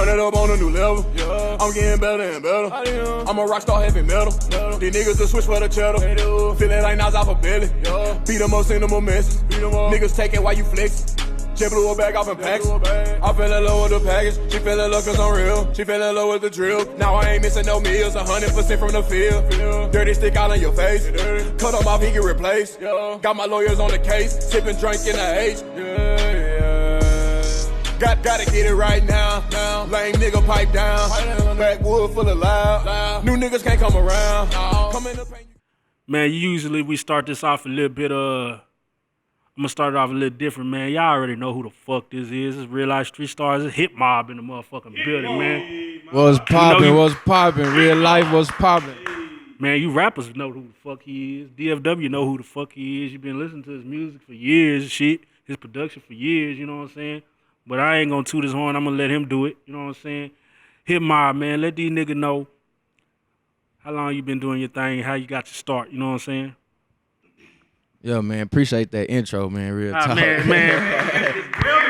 turn it up on a new level. Yeah. I'm getting better and better. I'm a rock star heavy metal. These niggas to switch for the cheddar. Feeling like Nas off a belly. Yeah. Beat them up, send them a message. Niggas take it while you flex. She blew her bag off in packs. I fell in love with the package. She fell in love cause I'm real. She fell in love with the drill. Now I ain't missing no meals. 100% from the field. Dirty stick all in your face. Cut them off, he get replaced. Got my lawyers on the case. Sipping drink in the H. Gotta get it right now. Lame nigga pipe down. Backwood full of loud. New niggas can't come around. Come in the paint. Man, usually we start this off a little bit I'm gonna start it off a little different, man. Y'all already know who the fuck this is. It's Reallyfe Street Stars. It's HitMOB in the motherfucking building, man. What's poppin'? Reallyfe was poppin'. Man, you rappers know who the fuck he is. DFW know who the fuck he is. You been listening to his music for years, shit. His production for years, you know what I'm saying? But I ain't gonna toot his horn. I'm gonna let him do it, you know what I'm saying? HitMOB, man. Let these niggas know how long you been doing your thing, how you got your start, you know what I'm saying? Yeah, man, appreciate that intro, man. Real talk. Man.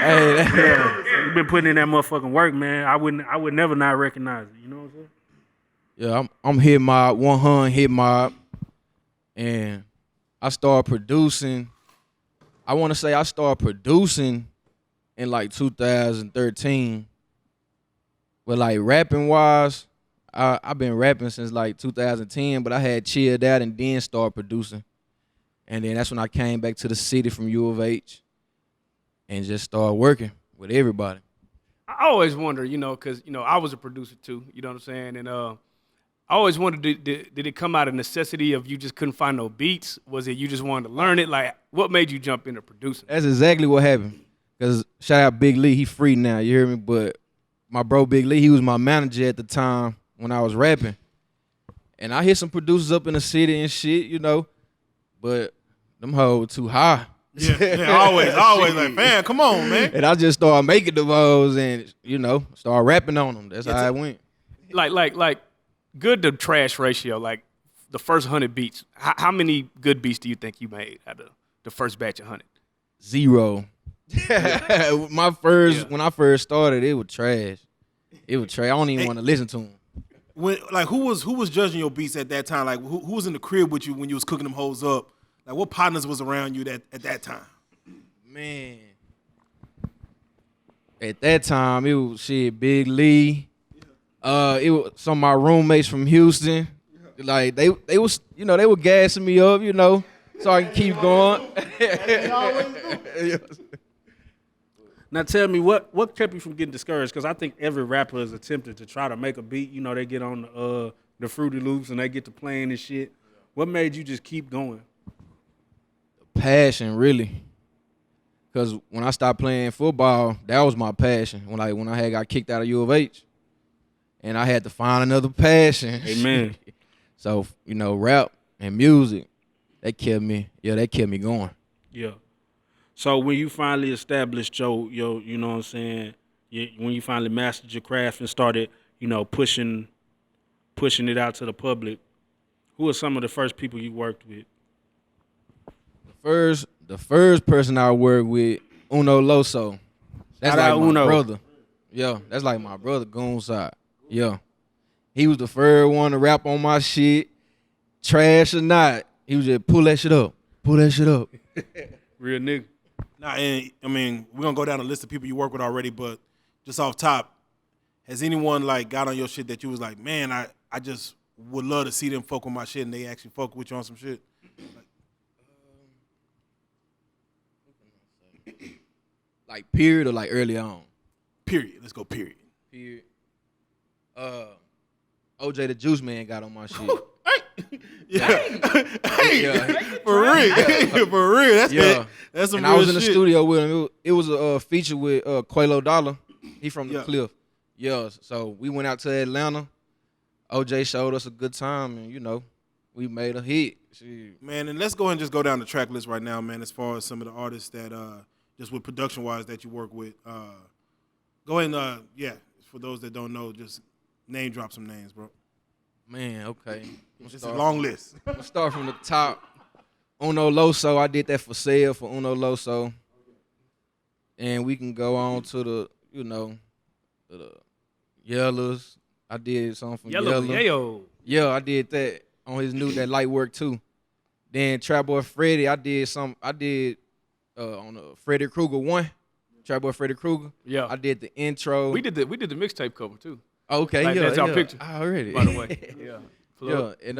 Hey, you been putting in that motherfucking work, man. I would never not recognize it. You know what I'm saying? Yeah, I'm HitMOB, 100 HitMOB, and I started producing. I want to say I started producing in like 2013, but like rapping wise, I've been rapping since like 2010. But I had chilled out and then started producing. And then that's when I came back to the city from U of H and just started working with everybody. I always wonder, because, I was a producer too, you know what I'm saying? And I always wondered, did it come out of necessity of you just couldn't find no beats? Was it you just wanted to learn it? Like, what made you jump into producing? That's exactly what happened. Because shout out Big Lee, he free now, you hear me? But my bro Big Lee, he was my manager at the time when I was rapping. And I hit some producers up in the city and shit, but them hoes too high. Yeah, always like, man, come on, man. And I just started making the hoes and, started rapping on them. That's how it went. Like good to trash ratio, like the first 100 beats. How many good beats do you think you made out of the first batch of 100? 0. When I first started, it was trash. I don't even want to listen to them. Who was judging your beats at that time? Like who was in the crib with you when you was cooking them hoes up? Like what partners was around you at that time? Man, at that time it was Big Lee. It was some of my roommates from Houston. Like they was they were gassing me up, so I can keep going. Now tell me what kept you from getting discouraged? Because I think every rapper is attempted to try to make a beat. They get on the Fruity Loops and they get to playing and shit. What made you just keep going? Passion, really. Because when I stopped playing football, that was my passion. When I had got kicked out of U of H, and I had to find another passion. Amen. So rap and music, that kept me going. Yeah. So when you finally established your you know what I'm saying, when you finally mastered your craft and started, pushing it out to the public, who are some of the first people you worked with? The first person I worked with, Uno Loso. That's like my brother. Yeah, that's like my brother, Goonside. Yeah. He was the first one to rap on my shit. Trash or not, he was just pull that shit up. Real nigga. Nah, and I mean, we're gonna go down a list of people you work with already, but just off top, has anyone like got on your shit that you was like, man, I just would love to see them fuck with my shit and they actually fuck with you on some shit? Like period or like early on? Period. Let's go period. Period. OJ the Juice Man got on my shit. For real. That's it. That's some and real I was in the shit. studio with him. It was a feature with Quelo Dollar. He from the Cliff. Yeah, so we went out to Atlanta. OJ showed us a good time, and we made a hit. Shit. Man, and let's go ahead and just go down the track list right now, man. As far as some of the artists that just with production wise that you work with, go ahead and for those that don't know, just name drop some names, bro. Man, okay. It's a long list. I'm gonna start from the top. Uno Loso, I did that for sale for Uno Loso. And we can go on to the Yellows. I did something from Yellow. Yellow. Yayo. Yeah, I did that on his new that light work too. Then Trap Boy Freddy, I did on Freddy Krueger 1. Trap Boy Freddy Krueger. Yeah. I did the intro. We did the mixtape cover too. Okay, Like, yeah, that's our yeah. picture, Already. by the way. Yeah. Plug. Yeah,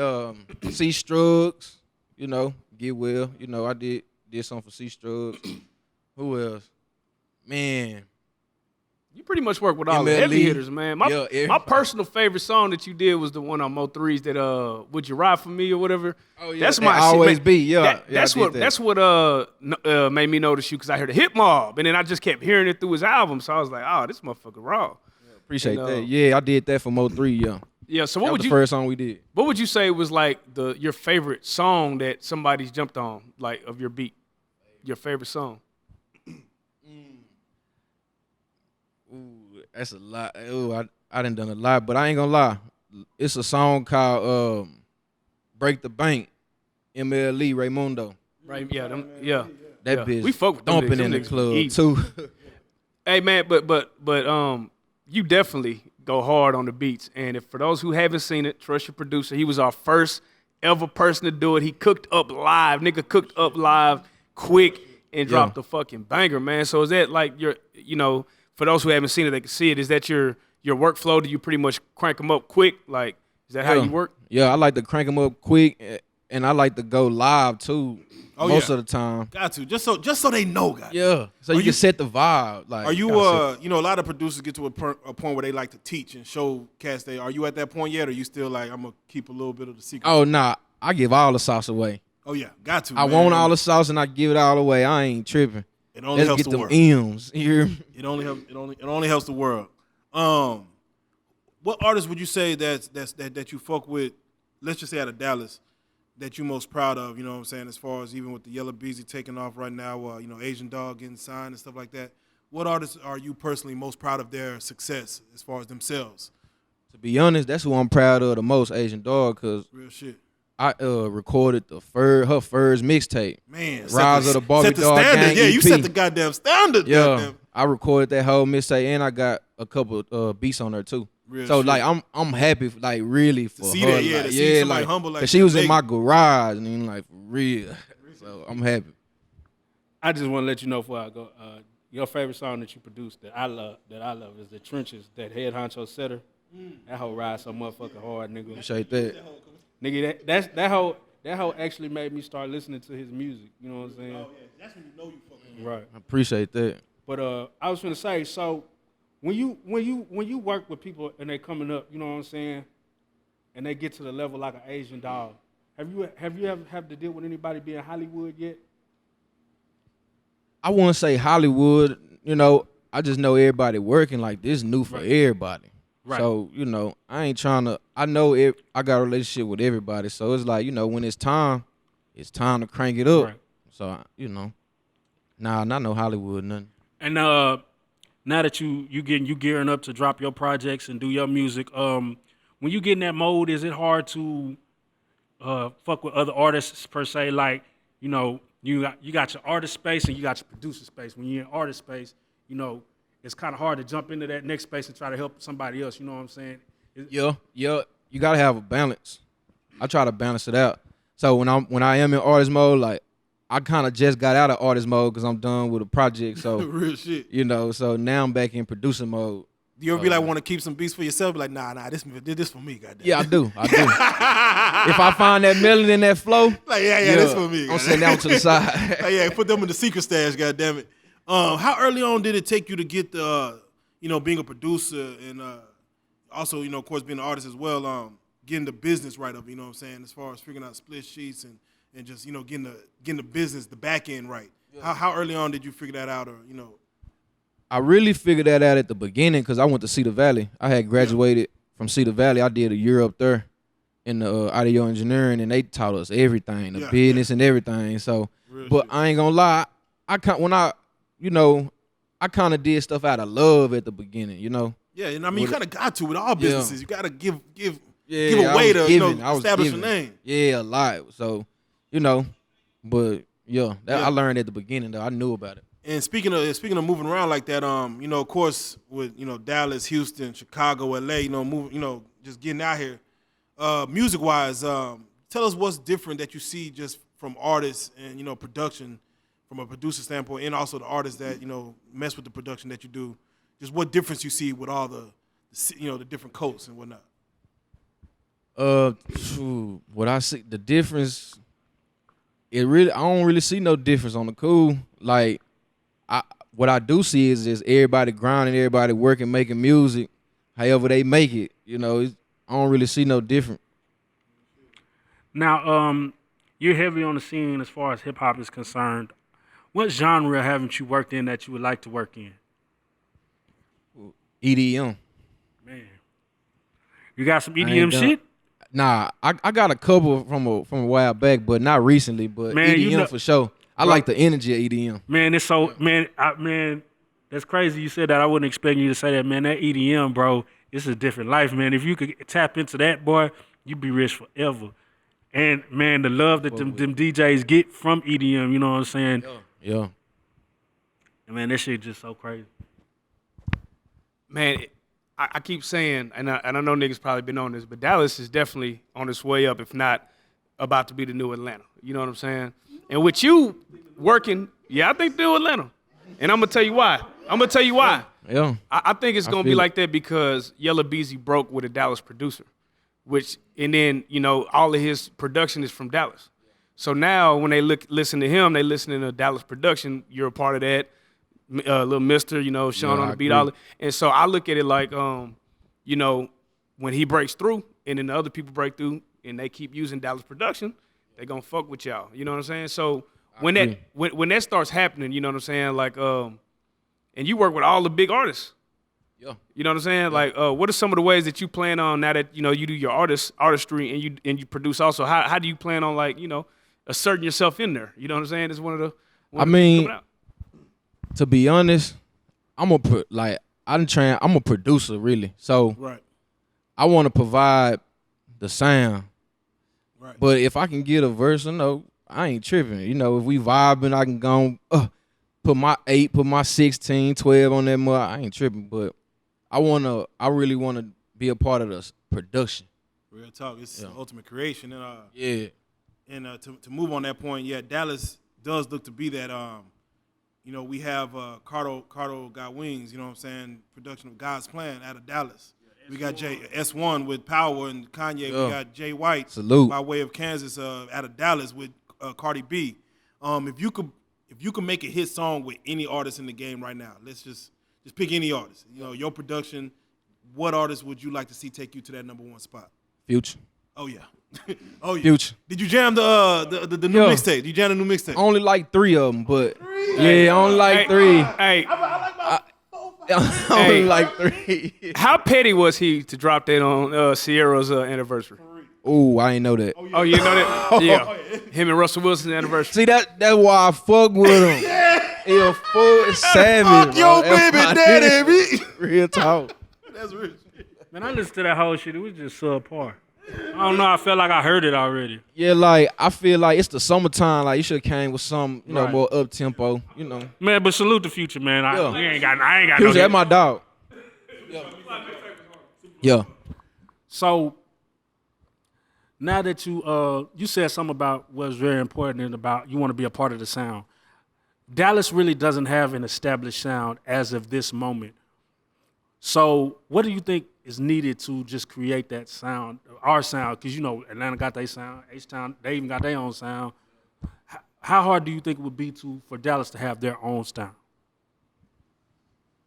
and C Strugs, Get Well. I did something for C Strugs. Who else? Man. You pretty much work with all the heavy hitters, man. My personal favorite song that you did was the one on Mo3's that Would You Ride For Me or whatever. Oh yeah, that's that my always shit, be. Yeah, that's what made me notice you because I heard the HitMOB and then I just kept hearing it through his album. So I was like, oh, this motherfucker raw. Appreciate that. Yeah, I did that for Mo3. Yeah. Yeah. So That was the first song we did. What would you say was like your favorite song that somebody's jumped on, like of your beat? Your favorite song? Ooh, that's a lot. Ooh, I done a lot, but I ain't gonna lie. It's a song called "Break the Bank." MLE Raymundo. Right? Yeah. Yeah. That yeah. bitch We fuck with them thumping niggas. in the Them niggas club eat. too. Hey man, but you definitely go hard on the beats. And if for those who haven't seen it, trust your producer. He was our first ever person to do it. He cooked up live, cooked up live, quick, and dropped a fucking banger, man. So is that like for those who haven't seen it, they can see it. Is that your workflow? Do you pretty much crank them up quick? Like, is that how you work? Yeah, I like to crank them up quick, and I like to go live too. Most of the time. Got to just so they know, guys. Yeah, so you can set the vibe. Like, are you a lot of producers get to a point where they like to teach and show cats. Are you at that point yet, or are you still like I'm gonna keep a little bit of the secret? Oh nah, I give all the sauce away. Oh yeah, got to. I want all the sauce and I give it all away. I ain't tripping. It only helps get the them world. M's. Here. It only helps the world. What artists would you say that you fuck with? Let's just say out of Dallas, that you most proud of. You know what I'm saying? As far as even with the Yellow Beezy taking off right now, Asian Dog getting signed and stuff like that. What artists are you personally most proud of their success as far as themselves? To be honest, that's who I'm proud of the most, Asian Dog, because Real shit. I recorded her first mixtape. Man, Rise of the Barbie set the Dog standard. Gang Yeah, you EP. set the goddamn standard. Yeah, Goddamn. I recorded that whole mixtape and I got a couple beats on her too. Real so shit. like I'm happy like really for see her. that, yeah, like, to see somebody like, humble like 'cause she was in big. my garage and then like for real. So I'm happy. I just want to let you know before I go. Your favorite song that you produced that I love is The Trenches, that Head Honcho Setter. That hoe rides so motherfucking hard, nigga. Appreciate that. Nigga, that hoe actually made me start listening to his music. You know what I'm saying? Oh yeah, that's when you know you fucking. Right. I appreciate that. But I was gonna say, so when you work with people and they coming up, you know what I'm saying, and they get to the level like an Asian Dog, have you ever had to deal with anybody being Hollywood yet? I wouldn't say Hollywood, I just know everybody working like this new for everybody. Right. So, I ain't trying to, I know I got a relationship with everybody. So it's like, when it's time to crank it up. Right. So, not no Hollywood, nothing. And now that you gearing up to drop your projects and do your music, when you get in that mode, is it hard to fuck with other artists per se? Like, you got your artist space and you got your producer space. When you're in artist space, it's kind of hard to jump into that next space and try to help somebody else. You know what I'm saying? Yeah. You gotta have a balance. I try to balance it out. So when I am in artist mode, like I kind of just got out of artist mode because I'm done with a project. So Real shit. so now I'm back in producer mode. Do you ever be like want to keep some beats for yourself? Be like, nah, this for me, goddamn. Yeah, I do. If I find that melody in that flow, Like, yeah, this for me. I'm goddamn. sitting down to the side. Like, yeah, put them in the secret stash, goddamn it. How early on did it take you to get the, being a producer and also, of course, being an artist as well, getting the business right of, what I'm saying, as far as figuring out split sheets and just, getting the business, the back end right. Yeah. How early on did you figure that out, or I really figured that out at the beginning because I went to Cedar Valley. I had graduated from Cedar Valley. I did a year up there in the audio engineering, and they taught us everything, the business and everything. So, but I ain't gonna lie, I kind of did stuff out of love at the beginning, Yeah, and I mean, you kind of got to with all businesses. You got to give Yeah, a way to I was establish giving. a name. Yeah, a lot. So, but yeah, I learned at the beginning though. I knew about it. And speaking of moving around like that, you know, of course, with Dallas, Houston, Chicago, LA, just getting out here, music wise, tell us what's different that you see just from artists and production, from a producer standpoint, and also the artists that mess with the production that you do. Just what difference you see with all the different coats and whatnot. What I see the difference, I don't really see no difference on the cool. Like, what I do see is just everybody grinding, everybody working, making music, however they make it. I don't really see no different. Now, you're heavy on the scene as far as hip hop is concerned. What genre haven't you worked in that you would like to work in? EDM. Man, you got some EDM shit? Nah, I got a couple from a while back, but not recently. But man, EDM for sure. I like the energy of EDM. Man, it's so man, that's crazy. You said that. I wasn't expecting you to say that, man. That EDM, bro, it's a different life, man. If you could tap into that, boy, you'd be rich forever. And man, the love that them DJs get from EDM, you know what I'm saying? Yeah. And man, that shit just so crazy. Man, I keep saying, and I know niggas probably been on this, but Dallas is definitely on its way up, if not about to be the new Atlanta. You know what I'm saying? And with you working, I think the new Atlanta. And I'm gonna tell you why. Yeah. I think it's gonna be like that because Yella Beezy broke with a Dallas producer, and then all of his production is from Dallas. So now when they listen to him, they listening to Dallas production. You're a part of that. Little Mister, Sean on the beat, all. And so I look at it like, when he breaks through, and then the other people break through, and they keep using Dallas production, they gonna fuck with y'all. You know what I'm saying? So when that starts happening, you know what I'm saying? Like, and you work with all the big artists. Yeah. You know what I'm saying? Yeah. Like, what are some of the ways that you plan on now that you do your artistry and you produce also? How do you plan on asserting yourself in there? You know what I'm saying? It's one of the. To be honest, I'm a producer really. So right. I want to provide the sound. Right. But if I can get a verse, I ain't tripping. If we vibing, I can go put my 8, put my 16, 12 on that mud. I ain't tripping. But I really wanna be a part of the production. Real talk. It's the ultimate creation. And yeah. And to move on that point, Dallas does look to be that. We have Cardo Got Wings. You know what I'm saying? Production of God's Plan out of Dallas. We got S1 with Power and Kanye. We got Jay White. Salute. By way of Kansas out of Dallas with Cardi B. If you could make a hit song with any artist in the game right now, let's just pick any artist. Your production. What artist would you like to see take you to that #1 spot? Future. Oh yeah. Oh yeah. Future. Did you jam the new mixtape? Did you jam the new mixtape? Only like 3 of them, but only like 3. Hey. Only like 3. How petty was he to drop that on Sierra's anniversary? Oh, I ain't know that. Oh, you know that? Yeah. Him and Russell Wilson's anniversary. See, that's why I fuck with him. He a full savage. Fuck your baby daddy. Real talk. That's real shit. Man, I listened to that whole shit. It was just subpar. I don't know. I felt like I heard it already. Yeah, like I feel like it's the summertime. Like you should have came with some, Right. more up tempo. Man, but salute the Future, man. I ain't got Future, no. that's my dog. Yeah. So now that you said something about what's very important and about you want to be a part of the sound. Dallas really doesn't have an established sound as of this moment. So what do you think is needed to just create that sound, our sound? Because Atlanta got their sound, H-Town, they even got their own sound. How hard do you think it would be for Dallas to have their own sound?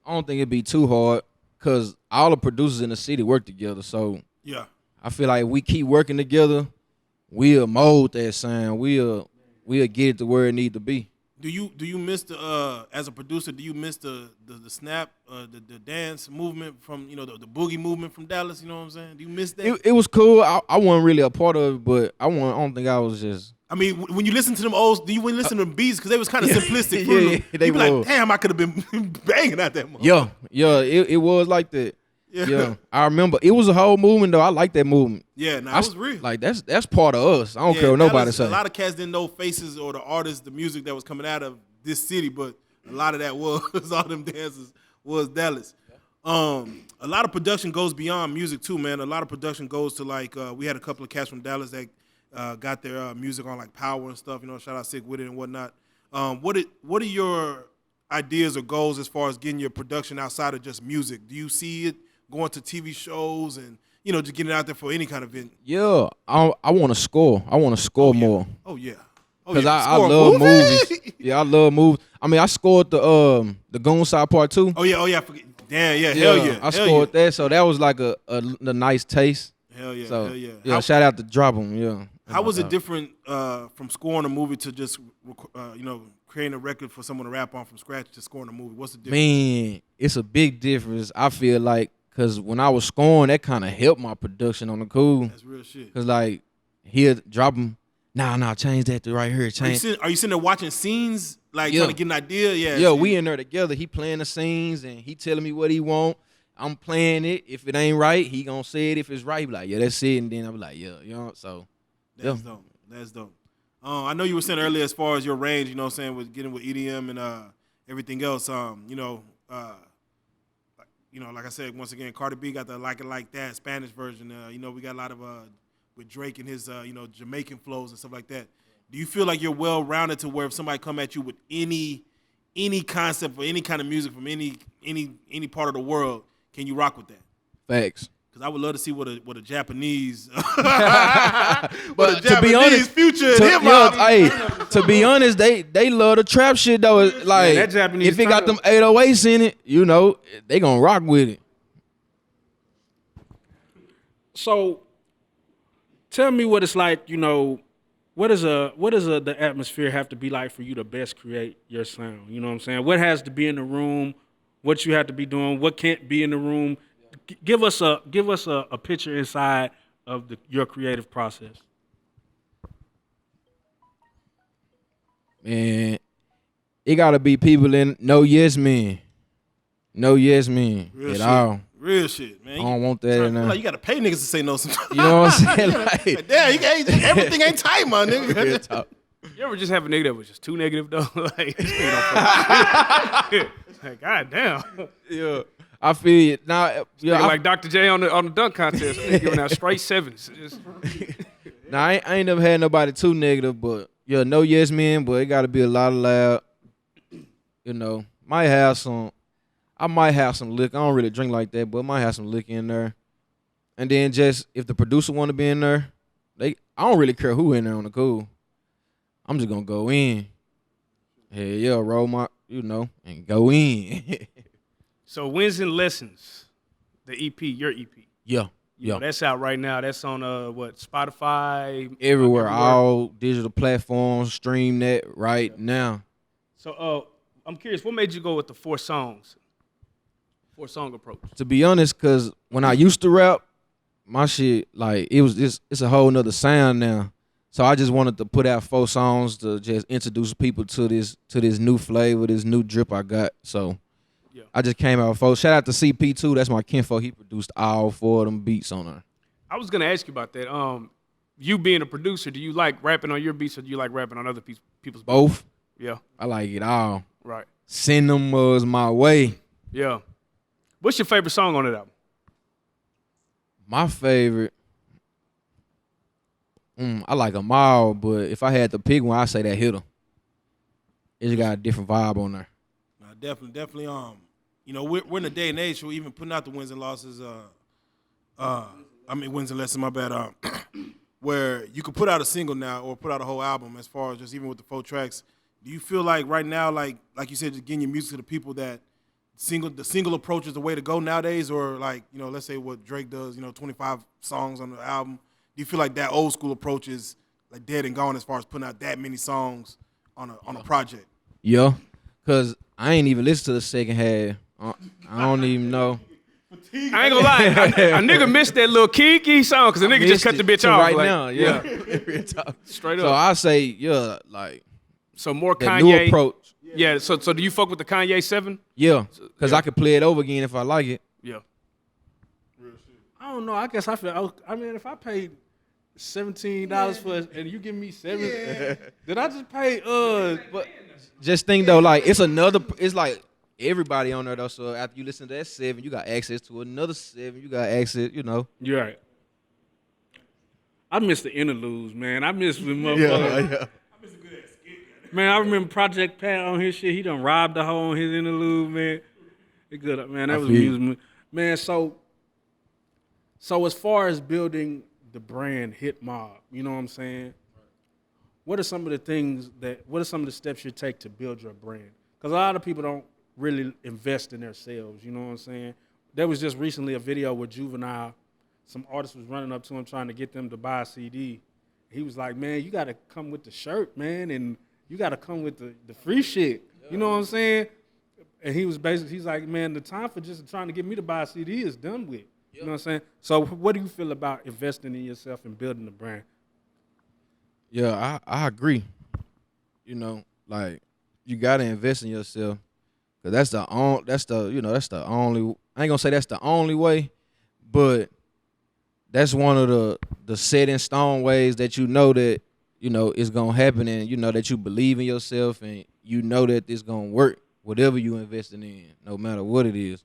I don't think it'd be too hard because all the producers in the city work together. So Yeah. I feel like if we keep working together, we'll mold that sound. We'll get it to where it need to be. Do you miss the as a producer? Do you miss the snap, the dance movement from the boogie movement from Dallas? You know what I'm saying? Do you miss that? It was cool. I wasn't really a part of it, but I don't think I was just. I mean, when you listen to them old, do you listen to them beats because they was kind of simplistic? They you be were. like, damn, I could have been banging out that. Yeah, it was like that. Yeah, I remember it was a whole movement though. I like that movement. Yeah, it was real. Like that's part of us. I don't care what nobody say. A lot of cats didn't know faces or the artists, the music that was coming out of this city, but A lot of that was all them dances was Dallas. A lot of production goes beyond music too, man. A lot of production goes to like we had a couple of cats from Dallas that got their music on like Power and stuff. You know, shout out Sick With It and whatnot. What are your ideas or goals as far as getting your production outside of just music? Do you see it going to TV shows and just getting it out there for any kind of event? Yeah, I want to score. I want to score more. Oh yeah. Because I love movies. Yeah, I love movies. I mean, I scored the Goon Side Part 2. Oh yeah. Damn, yeah, hell yeah. I scored that, so that was like a nice taste. Hell yeah, so, hell yeah. Yeah, shout out to Drop 'em, yeah. How was it different from scoring a movie to just, creating a record for someone to rap on from scratch to scoring a movie? What's the difference? Man, it's a big difference, I feel like, because when I was scoring, that kind of helped my production on the cool. That's real shit. Because, like, he'll drop them, nah, change that to right here, Are you sitting there watching scenes, like trying to get an idea? Yeah, we in there together. He playing the scenes, and he telling me what he want. I'm playing it. If it ain't right, he gonna say it. If it's right, he be like, yeah, that's it. And then I'll be like, yeah, so. That's dope. That's dope. I know you were saying earlier as far as your range, with getting with EDM and everything else. Like I said, once again, Cardi B got the Like It Like That Spanish version. We got a lot of with Drake and his Jamaican flows and stuff like that. Do you feel like you're well rounded to where if somebody come at you with any concept or any kind of music from any part of the world, can you rock with that? Facts. Because I would love to see what a Japanese, but to be honest, future and hip hop. Hey, to be honest, they love the trap shit though. It's like that Japanese if it got them 808s in it, they gonna rock with it. So, tell me what it's like. What does the atmosphere have to be like for you to best create your sound? You know what I'm saying? What has to be in the room? What you have to be doing? What can't be in the room? Give us a picture inside of your creative process. Man, it gotta be people in no yes men Real at shit. all. Real shit, man. I don't want that in there. Like you gotta pay niggas to say no sometimes. You know what I'm saying? Like, damn, everything ain't tight, my nigga. real talk. You ever just have a nigga that was just too negative though? Like, this nigga don't like, God damn. Yeah, I feel it now. Yeah, Like Dr. J on the dunk contest, giving out straight sevens. Now I ain't never had nobody too negative, but no yes men, but it gotta be a lot of loud. I might have some liquor. I don't really drink like that, but I might have some liquor in there. And then just if the producer want to be in there, I don't really care who in there on the cool. I'm just gonna go in. Hey, yeah, roll my, and go in. So Wins and Lessons, the EP, your EP. Yeah. That's out right now. That's on Spotify, Everywhere, all digital platforms, stream that right now. So I'm curious, what made you go with the 4-song approach? To be honest, cause when I used to rap, my shit like it's a whole nother sound now. So I just wanted to put out 4 songs to just introduce people to this new flavor, this new drip I got. So I just came out with 4. Shout out to CP too. That's my kinfolk. He produced all 4 of them beats on her. I was gonna ask you about that. You being a producer, do you like rapping on your beats or do you like rapping on other people's beats? Both. Yeah. I like it all. Right. Send them was my way. Yeah. What's your favorite song on that album? My favorite, I like them all, but if I had to pick one, I'd say that Hitter. It just got a different vibe on there. Definitely. We're in a day and age where even putting out the wins and losses. Wins and losses. My bad. Where you could put out a single now or put out a whole album. As far as just even with the 4 tracks, do you feel like right now, like you said, just getting your music to the people that the single approach is the way to go nowadays, or like let's say what Drake does, 25 songs on the album. Do you feel like that old school approach is like dead and gone as far as putting out that many songs on a project? Yeah, cause I ain't even listened to the second half. I don't even know. I ain't gonna lie, a nigga missed that little Kiki song because the nigga just cut the bitch off right like, now. Yeah, straight up. So I say like so more that Kanye new approach. Yeah. So do you fuck with the Kanye 7? Yeah, cause I could play it over again if I like it. Yeah. I don't know. I guess I feel. I mean, if I paid $17 for it and you give me 7, did I just pay? just think though, like it's like everybody on there though. So after you listen to that 7, you got access to another 7. You got access, you know. You're right. I miss the interludes, man. I miss when motherfuckers. Yeah. Man, I remember Project Pat on his shit. He done robbed the hoe on his interlude, man. It good, man. That was amusement, man. So as far as building the brand HitMOB, you know what I'm saying? What are some of the steps you take to build your brand? Because a lot of people don't really invest in themselves, you know what I'm saying? There was just recently a video with Juvenile. Some artist was running up to him trying to get them to buy a CD. He was like, man, you got to come with the shirt, man, and you got to come with the free shit. You know what I'm saying? And he's like, man, the time for just trying to get me to buy a CD is done with. You know what I'm saying? So what do you feel about investing in yourself and building the brand? Yeah, I agree. You know, like you gotta invest in yourself, cause that's the only. I ain't gonna say that's the only way, but that's one of the set in stone ways that you know that it's gonna happen, and you know that you believe in yourself, and you know that it's gonna work. Whatever you investing in, no matter what it is.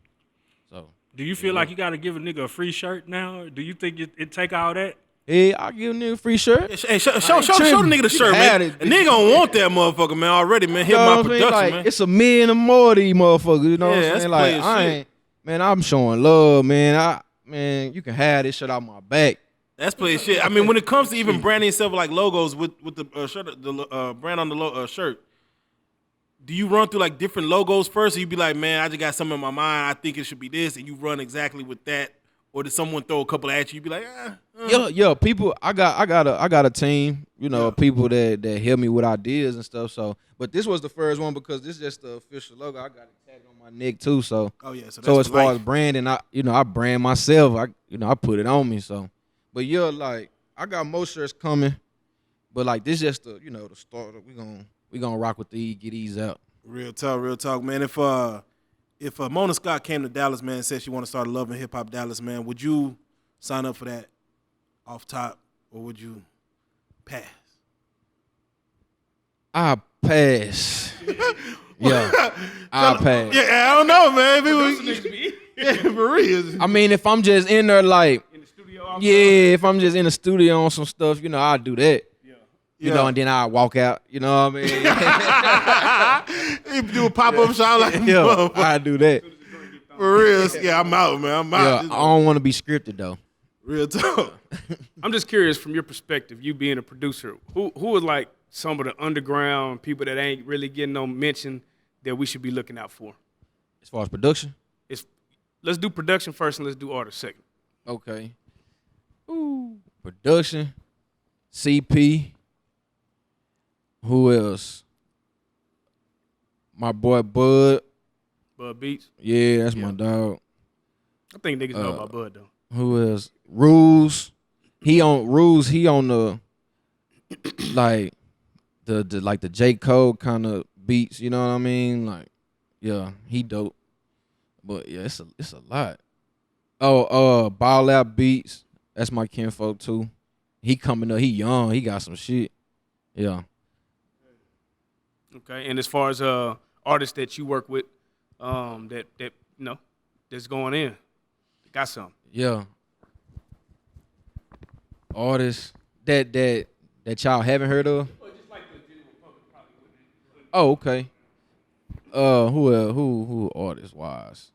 So, do you feel like you gotta give a nigga a free shirt now? Or do you think it take all that? Hey, I'll give a nigga a free shirt. Hey, show the nigga the shirt, man. A nigga don't want that motherfucker, man, already, man. HitMOB Production, like, man. It's $1 million or more of these motherfuckers, you know what I'm saying? Like, I'm showing love, man. You can have this shit out my back. That's player shit. I mean, when it comes to even branding yourself like logos with the shirt, the brand on the shirt, do you run through like different logos first, or you be like, man, I just got something in my mind, I think it should be this, and you run exactly with that, or did someone throw a couple at you? You be like, Yeah, people. I got a team, of people that help me with ideas and stuff. So, but this was the first one because this is just the official logo. I got it tagged on my neck too. So, so as far as branding, I brand myself. I put it on me. So, but yeah, like I got more shirts coming, but like this just the the start. We gonna rock with these, get these out. Real talk, man. If Mona Scott came to Dallas, man, and said she want to start loving hip hop Dallas, man, would you sign up for that off top, or would you pass? I pass. Yeah, I pass. Yeah, I don't know, man. Yeah, for real. I mean, if I'm just in there like, in the studio, if I'm just in the studio on some stuff, I do that. You know, and then I walk out. You know what I mean? You do a pop-up shop like I do that. For real. Yeah, I'm out, man. I'm out. Yeah, I don't want to be scripted though. Real talk. I'm just curious from your perspective, you being a producer, who is like some of the underground people that ain't really getting no mention that we should be looking out for? As far as production? Let's do production first and let's do artist second. Okay. Ooh. Production, CP. Who else? My boy Bud. Bud Beats? Yeah, that's my dog. I think niggas know about Bud though. Who else? Rules. He on the like the J. Cole kind of beats, you know what I mean? Like, yeah, he dope. But yeah, it's a lot. Oh, Ball Out Beats. That's my kinfolk too. He coming up, he young, he got some shit. Yeah. Okay, and as far as artists that you work with, that's going in, got some. Yeah. Artists that y'all haven't heard of. Just like the general public probably wouldn't. Oh, okay. Who artist wise?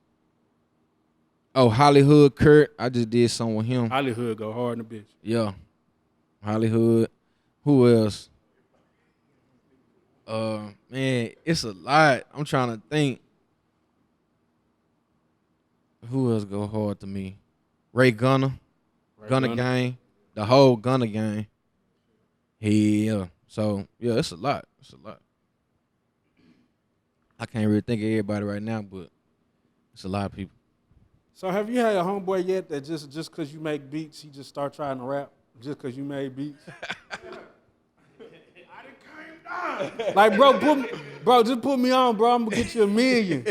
Oh, Hollywood Kurt. I just did something with him. Hollywood go hard in the bitch. Yeah. Hollywood. Who else? Man, it's a lot. I'm trying to think. Who else go hard to me? Ray Gunner. Gunner Gang. The whole Gunner Gang. Yeah. So, yeah, it's a lot. I can't really think of everybody right now, but it's a lot of people. So have you had a homeboy yet that just because you make beats, he just start trying to rap just because you made beats? Like, bro, just put me on, bro. I'm gonna get you $1 million.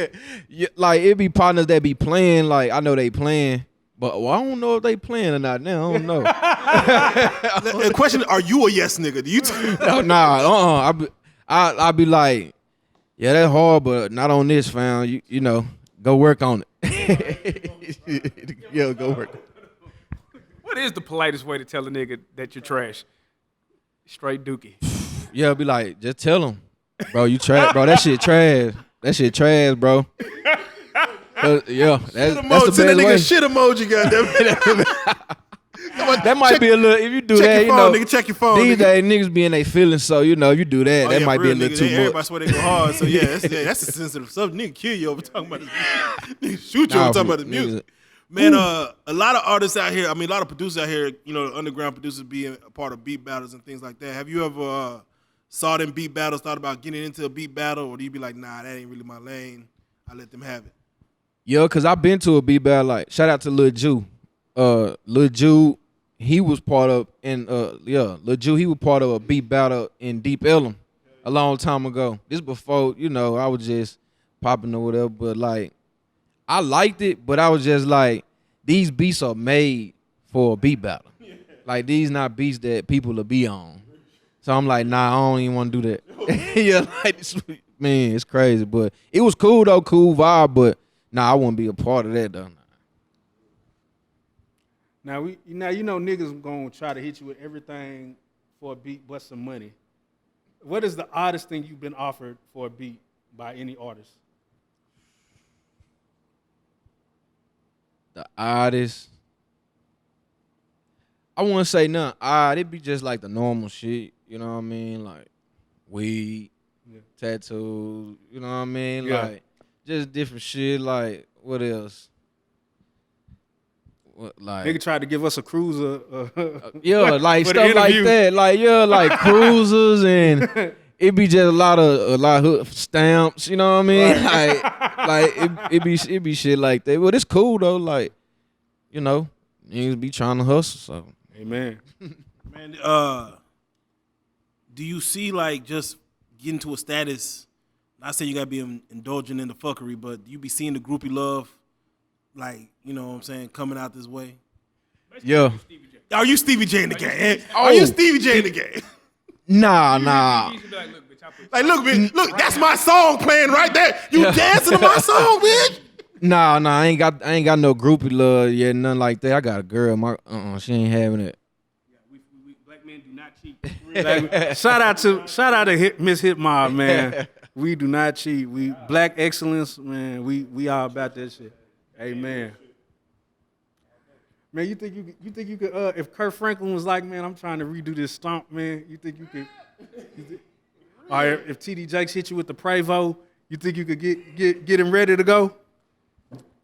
Yeah, like it be partners that be playing. Like I know they playing, but I don't know if they playing or not. Now I don't know. The question: are you a yes nigga? Do you? Nah. I be like, Yeah, that's hard, but not on this, fam. You know, go work on it. Yeah, go work. What is the politest way to tell a nigga that you're trash? Straight dookie. Yeah, be like, just tell him, bro, you trash, bro. That shit trash. That shit trash, bro. Yeah, that's the best Send that way. nigga shit emoji, goddamn. That might be a little. If you do check that, your phone, you know, nigga, check your phone. these nigga. days niggas be in their feelings, so you know, if you do that, Oh, that yeah, might for be a real, little nigga. too Everybody much. swear they go hard. So yeah, that's a sensitive subject. Nigga kill you over talking about this. Nigga shoot you over talking about the music. Man, a lot of artists out here. I mean, a lot of producers out here. You know, the underground producers being a part of beat battles and things like that. Have you ever saw them beat battles? Thought about getting into a beat battle, or do you be like, nah, that ain't really my lane. I let them have it. Yo, cause I've been to a beat battle. Like, shout out to Lil Jew. Lil Jew, he was part of Lil Jew, he was part of a beat battle in Deep Ellum a long time ago. This before, you know, I was just popping or whatever, but like I liked it, but I was just like, these beats are made for a beat battle. Like these not beats that people will be on. So I'm like, nah, I don't even want to do that. Yeah, like this, man, it's crazy. But it was cool though, cool vibe, but nah, I wouldn't be a part of that though. Now you know niggas gonna try to hit you with everything for a beat but some money. What is the oddest thing you've been offered for a beat by any artist? The oddest, I wouldn't say nothing odd. It'd be just like the normal shit. You know what I mean? Like weed, tattoos. You know what I mean? Yeah. Like just different shit. Like what else? What, like Nigga tried to give us a cruiser. yeah, like for the stuff like interview. that. Like yeah, like cruisers and it be just a lot of stamps. You know what I mean? Like it be shit like that. But it's cool though. Like you know, niggas be trying to hustle. So Amen. Man, do you see like just getting to a status? Not saying you gotta be indulging in the fuckery, but you be seeing the groupie love, like you know what I'm saying, coming out this way. yeah, Are you Stevie J in the game? Oh. Are you Stevie J in the game? nah. Like, look, bitch, look, that's my song playing right there. You dancing to my song, bitch. Nah, I ain't got no groupie love yet, nothing like that. I got a girl, she ain't having it. Black men do not cheat. Shout out to Miss HitMOB, man. We do not cheat. We black excellence, man. We all about that shit. Amen. Man, you think you could if Kurt Franklin was like, man, I'm trying to redo this stomp, man, you think you could or if TD Jakes hit you with the Prevo, you think you could get him ready to go?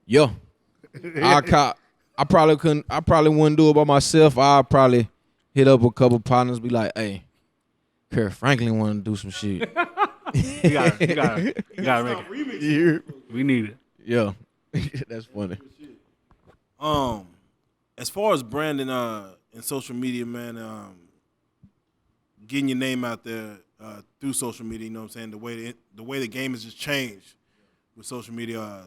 Yeah. I probably wouldn't do it by myself. I'd probably hit up a couple partners, be like, hey, Kurt Franklin want to do some shit. You gotta make it. We need it. Yeah. That's funny. As far as branding in social media, man, getting your name out there through social media, you know what I'm saying? The way the game has just changed with social media.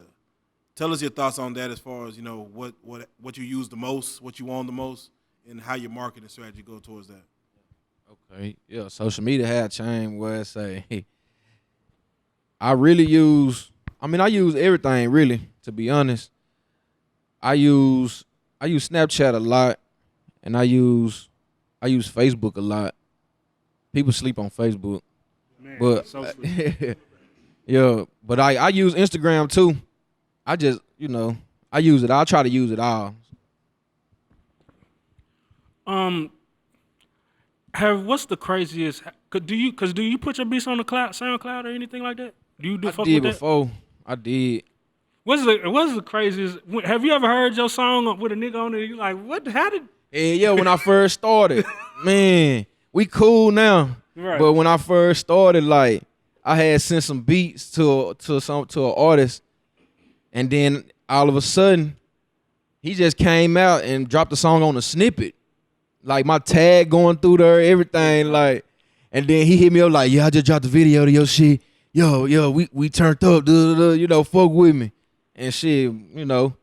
Tell us your thoughts on that as far as, you know, what you use the most, what you own the most, and how your marketing strategy go towards that. Okay. Yeah, social media had changed where I say, hey, I use everything really, to be honest. I use Snapchat a lot, and I use Facebook a lot. People sleep on Facebook. Man, But so sweet. yeah, but I use Instagram too. I just, you know, I use it. I'll try to use it all. What's the craziest? Do you put your beats on the SoundCloud or anything like that? Do you do I fuck did with before. I did. What's the craziest? Have you ever heard your song with a nigga on it? You like what? How did? Yeah, when I first started, man, we cool now. Right. But when I first started, like, I had sent some beats to an artist, and then all of a sudden, he just came out and dropped the song on a snippet, like my tag going through there, everything, like, and then he hit me up like, yeah, I just dropped the video to your shit. Yo, we turned up, you know, fuck with me, and shit, you know,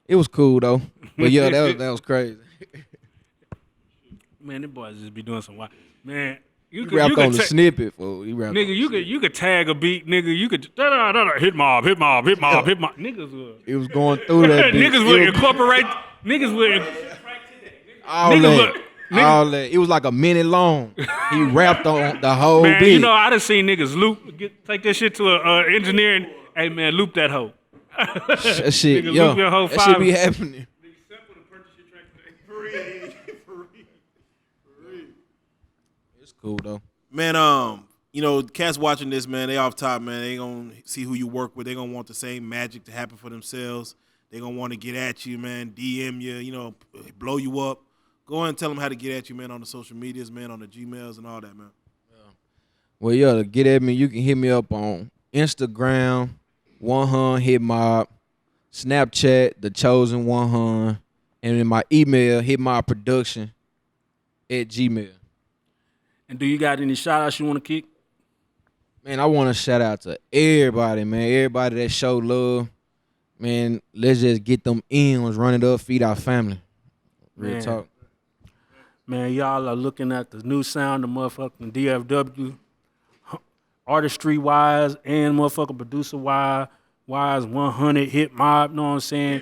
it was cool though. But yeah, that was crazy. Man, them boys just be doing some wild. Man, He rapped on the snippet, fool. Nigga, you could tag a beat, nigga. You could HitMOB. Niggas would. It was going through that beat. Niggas would incorporate. Niggas would. All that. It was like a minute long. He rapped on the whole Man, beat. you know, I done seen niggas take that shit to a engineer and, hey man, loop that hoe. That shit, Nigga, yo, loop your whole that five. shit be happening. It's cool though. Man, you know, cats watching this, man, they off top, man. They gonna see who you work with. They gonna want the same magic to happen for themselves. They gonna want to get at you, man, DM you, you know, blow you up. Go ahead and tell them how to get at you, man, on the social medias, man, on the Gmails and all that, man. Well, yeah, to get at me, you can hit me up on Instagram, HitMOB, Snapchat, The Chosen 100, and in my email, HitMOB Production @gmail. And do you got any shout outs you want to kick? Man, I want to shout out to everybody, man. Everybody that show love. Man, let's just get them M's, run it up, feed our family. Real talk. Man, y'all are looking at the new sound of motherfucking DFW. Artistry-wise and motherfucking producer-wise, 100, HitMOB, know what I'm saying?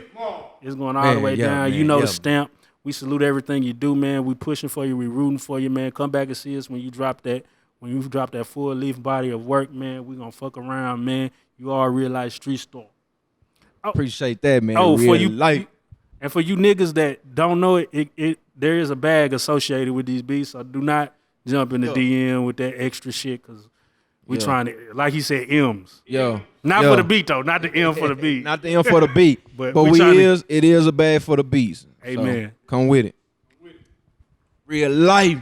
It's going all the way down. Man, you know the stamp. We salute everything you do, man. We pushing for you. We rooting for you, man. Come back and see us when you drop that full leaf body of work, man. We gonna fuck around, man. You all realize street store. Appreciate that, man. Oh, for you, life. and for you niggas that don't know it, there is a bag associated with these beats. So do not jump in the DM with that extra shit, cause we trying to, like he said, M's. Not for the beat though, not the M for the beat. Not the M for the beat. but it is a bag for the beats. Amen. So, come with it. Real life.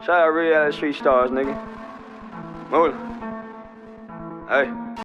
Shout out Reallyfe Street Starz, nigga. Move.